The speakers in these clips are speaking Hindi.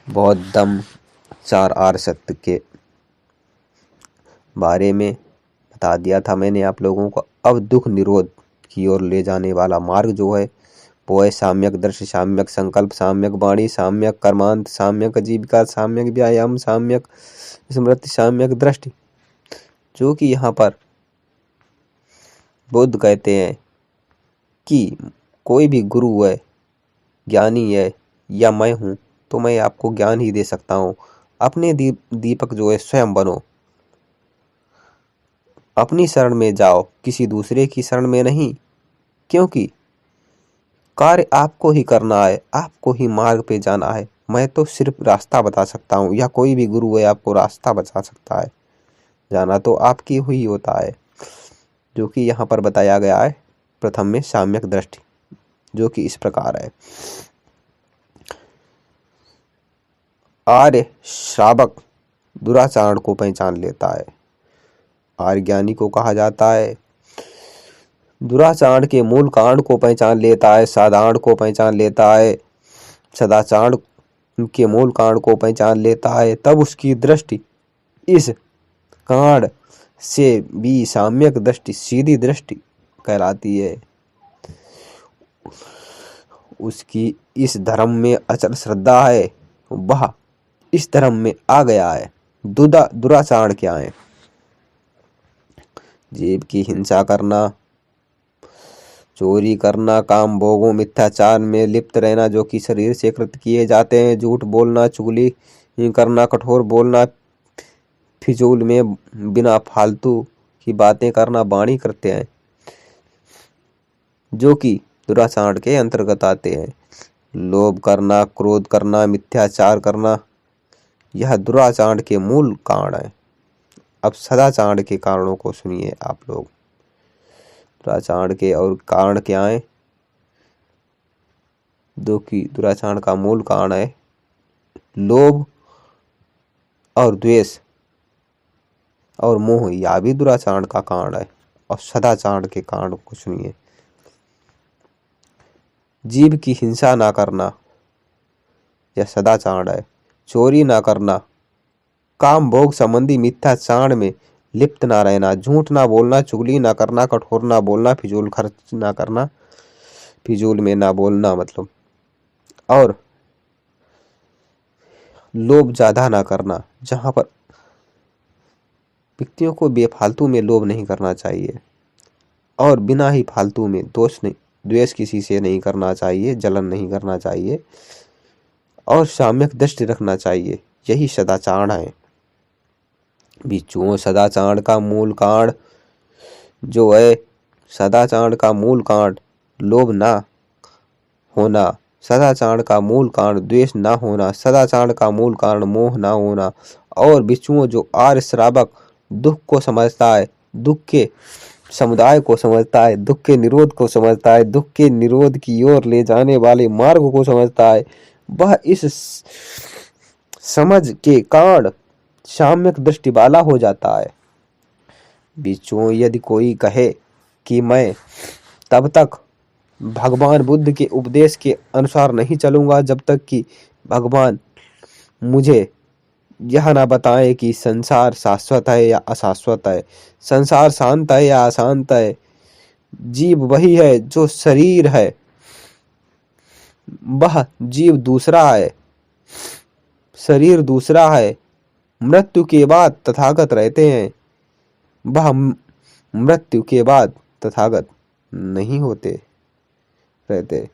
बौद्ध धम्म 4 आर्य सत्य के बारे में बता दिया था मैंने आप लोगों को। अब दुख निरोध की ओर ले जाने वाला मार्ग जो है वो है साम्यक दृष्टि, साम्यक संकल्प, साम्यक वाणी, साम्यक कर्मांत, साम्यक आजीविका, साम्यक व्यायाम, साम्यक स्मृति, साम्यक दृष्टि। जो कि यहाँ पर बुद्ध कहते हैं कि कोई भी गुरु है, ज्ञानी है या मैं हूँ तो मैं आपको ज्ञान ही दे सकता हूँ। अपने दीपक जो है स्वयं बनो, अपनी शरण में जाओ, किसी दूसरे की शरण में नहीं। क्योंकि कार्य आपको ही करना है, आपको ही मार्ग पे जाना है। मैं तो सिर्फ रास्ता बता सकता हूँ, या कोई भी गुरु है आपको रास्ता बता सकता है। जाना तो आपकी ही होता है। जो कि यहाँ पर बताया गया है प्रथम में साम्यक दृष्टि, जो कि इस प्रकार है। आर्य श्रावक दुराचरण को पहचान लेता है। आर्य ज्ञानी को कहा जाता है। दुराचरण के मूल कारण को पहचान लेता है, साधारण को पहचान लेता है, सदाचार के मूल कारण को पहचान लेता है। तब उसकी दृष्टि इस कांड से भी साम्यक दृष्टि, सीधी दृष्टि कहलाती है। उसकी इस धर्म में अचल श्रद्धा है, वह इस धर्म में आ गया है। दुराचरण क्या है? जीव की हिंसा करना, चोरी करना, काम भोगों मिथ्याचार में लिप्त रहना जो कि शरीर से कृत किए जाते हैं, झूठ बोलना, चुगली करना, कठोर बोलना, फिजूल में बिना फालतू की बातें करना, वाणी करते हैं जो कि दुराचरण के अंतर्गत आते हैं। लोभ करना, क्रोध करना, मिथ्याचार करना, यह दुराचरण के मूल कारण है। अब सदाचरण के कारणों को सुनिए आप लोग। दुराचरण के और कारण क्या है? जो कि दुराचरण का मूल कारण है लोभ और द्वेष और मोह, यह भी दुराचरण का कारण है। और सदाचरण के कारण को सुनिए। जीव की हिंसा ना करना, यह सदाचरण है। चोरी ना करना, काम भोग संबंधी मिथ्याचार में लिप्त ना रहना, झूठ ना बोलना, चुगली ना करना, कठोर ना बोलना, फिजूल खर्च ना करना, फिजूल में ना बोलना मतलब, और लोभ ज्यादा ना करना। जहां पर व्यक्तियों को बेफालतू में लोभ नहीं करना चाहिए, और बिना ही फालतू में द्वेष किसी से नहीं करना चाहिए, जलन नहीं करना चाहिए, और साम्यक दृष्टि रखना चाहिए। यही सदाचार है। बिच्छुओं, सदाचार का मूल कारण जो है, सदाचार का मूल कारण लोभ ना होना, सदाचार का मूल कारण द्वेष ना होना, सदाचार का मूल कारण मोह ना होना। और बिच्छुओं जो आर्य श्रावक दुख को समझता है, दुख के समुदाय को समझता है, दुख के निरोध को समझता है, दुख के निरोध की ओर ले जाने वाले मार्ग को समझता है, वह इस समझ के कारण साम्यक दृष्टि वाला हो जाता है। बिच्छुओं, यदि कोई कहे कि मैं तब तक भगवान बुद्ध के उपदेश के अनुसार नहीं चलूंगा जब तक कि भगवान मुझे यह ना बताएं कि संसार शाश्वत है या अशाश्वत है, संसार शांत है या अशांत है, जीव वही है जो शरीर है, वह जीव दूसरा है, शरीर दूसरा है, मृत्यु के बाद तथागत रहते हैं, वह मृत्यु के बाद तथागत नहीं होते रहते।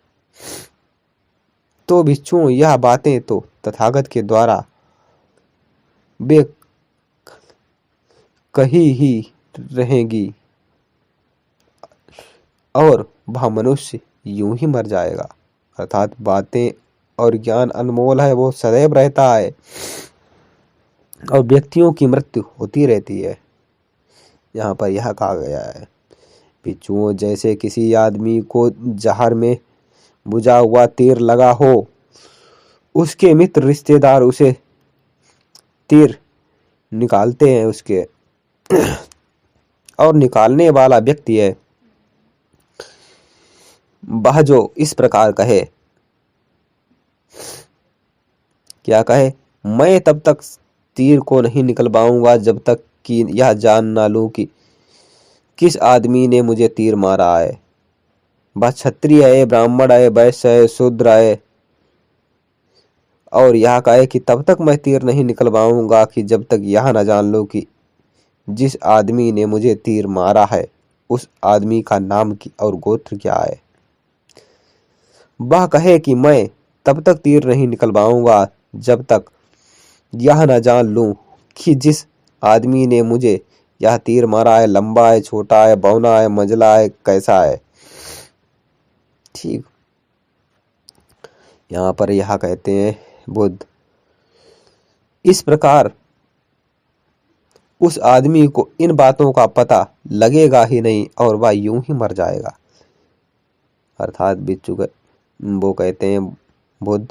तो भिक्षुओं, यह बातें तो तथागत के द्वारा वे कही ही रहेंगी, और वह मनुष्य यूं ही मर जाएगा। अर्थात बातें और ज्ञान अनमोल है, वो सदैव रहता है, और व्यक्तियों की मृत्यु होती रहती है। यहाँ पर यह कहा गया है। भिक्षुओं, जैसे किसी आदमी को जहर में बुझा हुआ तीर लगा हो, उसके मित्र रिश्तेदार उसे तीर निकालते हैं उसके, और निकालने वाला व्यक्ति है वह जो इस प्रकार कहे क्या कहे, मैं तब तक तीर को नहीं निकलवाऊंगा जब तक कि यह जान ना लूं कि किस आदमी ने मुझे तीर मारा है। वह क्षत्रिय है, ब्राह्मण है, वैश्य है, शूद्र है। और यह कहे कि तब तक मैं तीर नहीं निकलवाऊंगा कि जब तक यह न जान लो कि जिस आदमी ने मुझे तीर मारा है उस आदमी का नाम और गोत्र क्या है। वह कहे कि मैं तब तक तीर नहीं निकलवाऊंगा जब तक यह न जान लूं कि जिस आदमी ने मुझे यह तीर मारा है लंबा है, छोटा है, बौना है, मंझला है, कैसा है। ठीक, यहाँ पर यह कहते हैं बुद्ध, इस प्रकार उस आदमी को इन बातों का पता लगेगा ही नहीं और वह यूं ही मर जाएगा। अर्थात बिच्छू वो कहते हैं बुद्ध,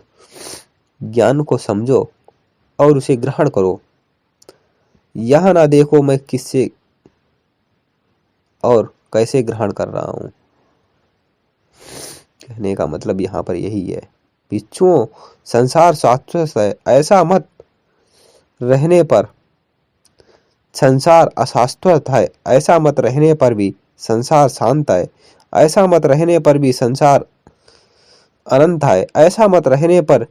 ज्ञान को समझो और उसे ग्रहण करो। यह ना देखो मैं किससे और कैसे ग्रहण कर रहा हूं। कहने का मतलब यहाँ पर यही है, बिच्छुओं संसार शाश्वत है ऐसा मत रहने पर, संसार अशाश्वत है ऐसा मत रहने पर भी संसार शांत है, ऐसा मत रहने पर भी संसार अनंत है, ऐसा मत रहने पर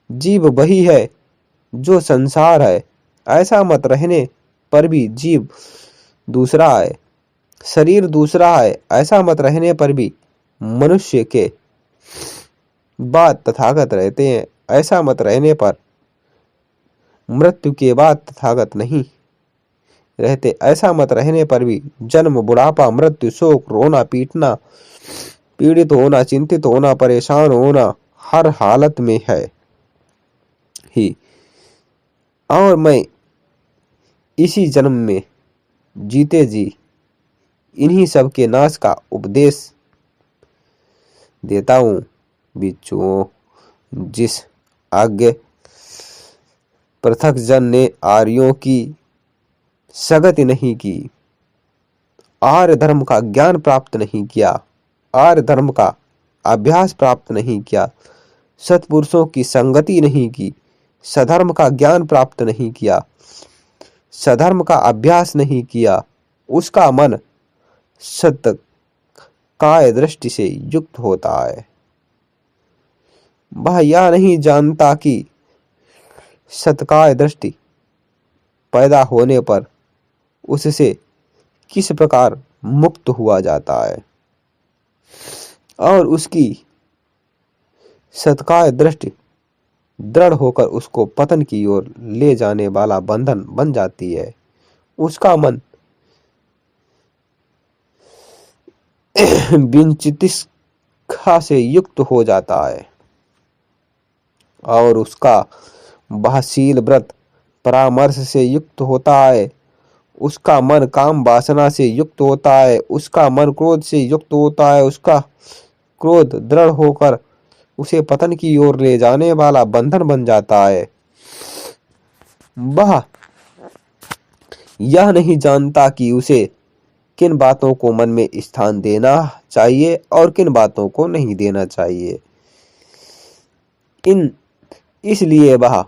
जीव वही है जो संसार है, ऐसा मत रहने पर भी जीव दूसरा है, शरीर दूसरा है, ऐसा मत रहने पर भी मनुष्य के बाद तथागत रहते हैं, ऐसा मत रहने पर मृत्यु के बाद तथागत नहीं रहते, ऐसा मत रहने पर भी जन्म, बुढ़ापा, मृत्यु, शोक, रोना, पीटना, पीड़ित होना, चिंतित होना, परेशान होना हर हालत में है ही। और मैं इसी जन्म में जीते जी इन्हीं सब के नाश का उपदेश देता हूं। बिच्छुओं, जिस आज्ञा पृथक जन ने आर्यों की सगति नहीं की, आर्य धर्म का ज्ञान प्राप्त नहीं किया, आर्य धर्म का अभ्यास प्राप्त नहीं किया, सत्पुरुषों की संगति नहीं की, सधर्म का ज्ञान प्राप्त नहीं किया, सधर्म का अभ्यास नहीं किया, उसका मन सत्य काय दृष्टि से युक्त होता है। वह यह नहीं जानता कि सत्काय दृष्टि पैदा होने पर उससे किस प्रकार मुक्त हुआ जाता है और उसकी सत्काय दृष्टि दृढ़ होकर उसको पतन की ओर ले जाने वाला बंधन बन जाती है। उसका मन विचिकित्सा से युक्त हो जाता है और उसका वह शील व्रत परामर्श से युक्त होता है, उसका मन काम वासना से युक्त होता है, उसका मन क्रोध से युक्त होता है, उसका क्रोध दृढ़ होकर उसे पतन की ओर ले जाने वाला बंधन बन जाता है। वह यह नहीं जानता कि उसे किन बातों को मन में स्थान देना चाहिए और किन बातों को नहीं देना चाहिए। इसलिए वह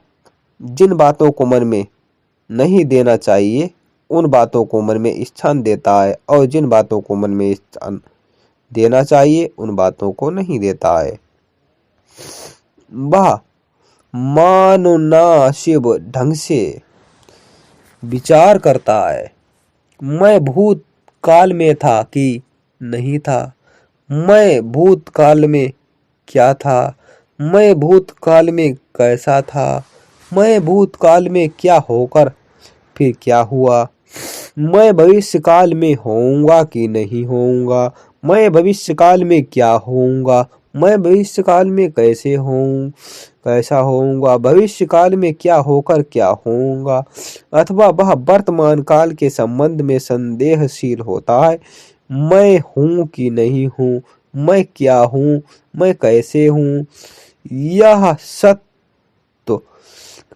जिन बातों को मन में नहीं देना चाहिए उन बातों को मन में स्थान देता है और जिन बातों को मन में स्थान देना चाहिए उन बातों को नहीं देता है। वह मानवनाशिव ढंग से विचार करता है, मैं भूत काल में था कि नहीं था, मैं भूतकाल में क्या था, मैं भूतकाल में कैसा था, मैं भूतकाल में क्या होकर फिर क्या हुआ, मैं भविष्य काल में होऊंगा कि नहीं होऊंगा, मैं भविष्य काल में क्या होऊंगा, मैं भविष्य काल में कैसे होऊं, कैसा होऊंगा, भविष्य काल में क्या होकर क्या होऊंगा, अथवा वह वर्तमान काल के संबंध में संदेहशील होता है, मैं हूं कि नहीं हूं, मैं क्या हूं, मैं कैसे हूं, यह सत्य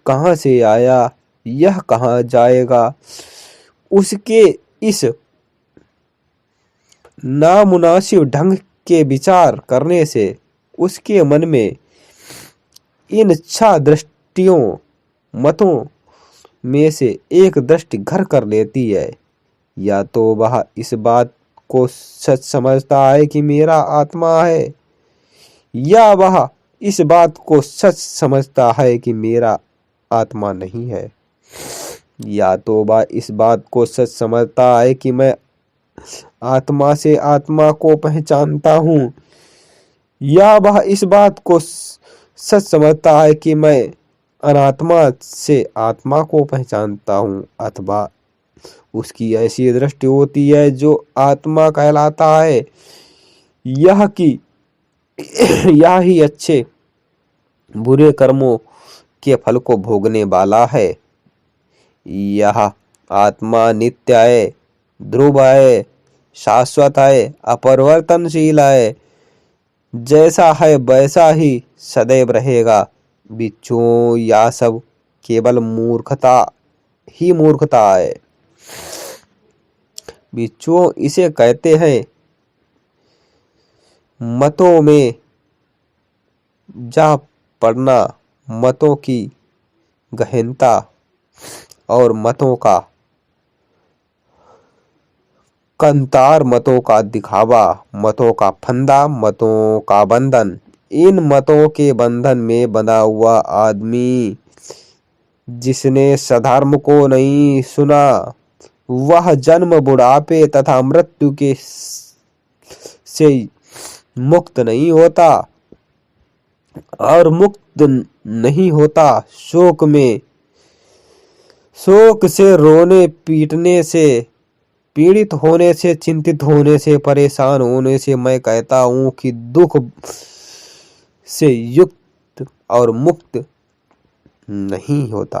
कहां से आया, यह कहां जाएगा। उसके इस नामुनासिब ढंग के विचार करने से उसके मन में इन इच्छा दृष्टियों मतों में से एक दृष्टि घर कर लेती है। या तो वह इस बात को सच समझता है कि मेरा आत्मा है, या वह इस बात को सच समझता है कि मेरा आत्मा नहीं है। या तो वह इस बात को सच समझता है कि मैं आत्मा से आत्मा को पहचानता हूँ, या वह इस बात को सच समझता है कि मैं अनात्मा से आत्मा को पहचानता हूँ। अथवा उसकी ऐसी दृष्टि होती है जो आत्मा कहलाता है, यह कि यह ही अच्छे बुरे कर्मों के फल को भोगने वाला है। यह आत्मा नित्य है, ध्रुव है, शाश्वत है, अपरिवर्तनशील है, जैसा है वैसा ही सदैव रहेगा। बिच्छुओं, यह सब केवल मूर्खता ही मूर्खता है। बिच्छुओं, इसे कहते हैं मतों में जा पड़ना, मतों की गहनता और मतों का कंतार, मतों का दिखावा, मतों का फंदा, मतों का बंधन। इन मतों के बंधन में बंधा हुआ आदमी जिसने सधर्म को नहीं सुना, वह जन्म, बुढ़ापे तथा मृत्यु के से मुक्त नहीं होता, और मुक्त नहीं होता शोक से, रोने पीटने से, पीड़ित होने से, चिंतित होने से, परेशान होने से। मैं कहता हूँ कि दुख से युक्त और मुक्त नहीं होता।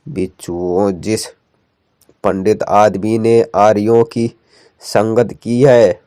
बिच्छुओं, जिस पंडित आदमी ने आर्यों की संगत की है,